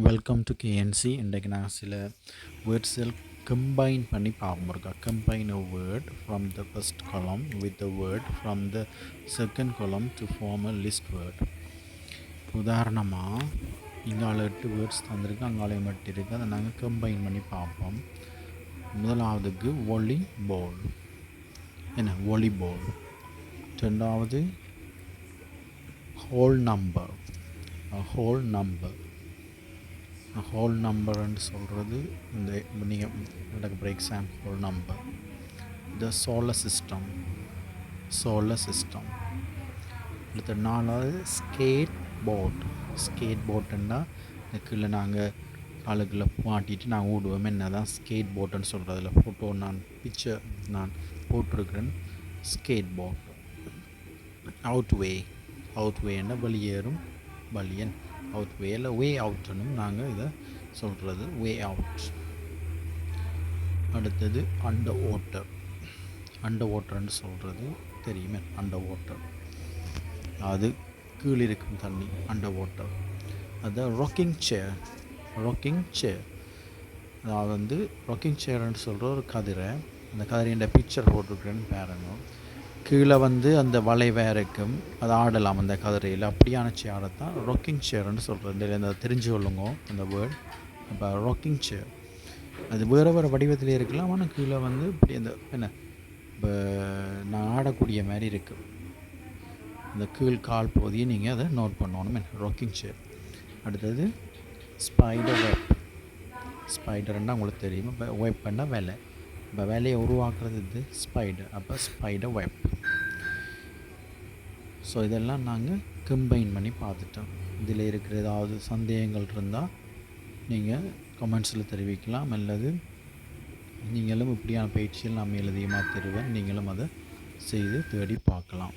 Welcome to KNC. இன்றைக்கு நான் சில வேர்ட்ஸில் கம்பைன் பண்ணி பார்ப்போம். இருக்கா combine a word from the first column with the word from the second column to form a list word. உதாரணமாக இங்கால 8 வேர்ட்ஸ் தந்திருக்கு, அங்காலே மட்டும் இருக்குது. அதை நாங்கள் கம்பைன் பண்ணி பார்ப்போம். முதலாவதுக்கு வாலிபால், என்ன வாலிபால். ரெண்டாவது whole number, whole number. Whole நம்பர்ன்னு சொல்கிறது இந்த நீங்கள் எனக்கு for example whole number. The solar system, solar system. அடுத்த நாலாவது ஸ்கேட் போட். ஸ்கேட் போட்டுன்னா இந்த கீழே நாங்கள் காலுக்குள்ளே மாட்டிட்டு நாங்கள் ஓடுவோம், என்ன தான் ஸ்கேட் போட்டுன்னு சொல்கிறது. அதில் ஃபோட்டோ பிக்சர் நான் போட்டிருக்கிறேன். Skate boat. அவுட்வே, அவுட்வேன்னா வெளியேறும் வழியன். அவுட் வேல வே அவுட்னு நாங்கள் இதை சொல்கிறது, வே அவுட். அடுத்தது அண்டர் வாட்டர். அண்டர் வாட்டர்ன்னு சொல்கிறது தெரியுமே, அண்டர் வாட்டர் அது கீழே இருக்கும் தண்ணி, அண்டர் வாட்டர். அது ராக்கிங் சேர், ராக்கிங் சேர். அதாவது ராக்கிங் சேர்ன்னு சொல்கிற ஒரு கதிரை, அந்த கதிரையின் பிக்சர் போட்டிருக்கிறேன்னு பாருங்க. கீழே அந்த வளைவாக இருக்கும், அது ஆடலாம் அந்த கதிரையில். அப்படியான சேரை தான் ராக்கிங் சேர்ன்னு சொல்கிறது. இந்த தெரிஞ்சு கொள்ளுங்க அந்த வேர்ட். இப்போ ராக்கிங் சேர் அது வேறு வேறு வடிவத்தில் இருக்கலாம், ஆனால் கீழே இப்படி அந்த என்ன இப்போ நான் ஆடக்கூடிய மாதிரி இருக்குது. இந்த கீழ் கால் பகுதியை நீங்கள் அதை நோட் பண்ணணும், ராக்கிங் சேர். அடுத்தது ஸ்பைடர் வெப். ஸ்பைடர்ன்னா உங்களுக்கு தெரியும். இப்போ வெப் பண்ணால் வேலை, இப்போ வேலையை உருவாக்குறது இது ஸ்பைடர். அப்போ ஸ்பைடர் வெப். ஸோ இதெல்லாம் நாங்கள் கம்பைன் பண்ணி பார்த்துட்டோம். இதில் இருக்கிற ஏதாவது சந்தேகங்கள் இருந்தால் நீங்கள் கமெண்ட்ஸில் தெரிவிக்கலாம், அல்லது நீங்களும் இப்படியான பயிற்சியில் நாம் எழுதியமாக தருவேன், நீங்களும் அதை செய்து தேடி பார்க்கலாம்.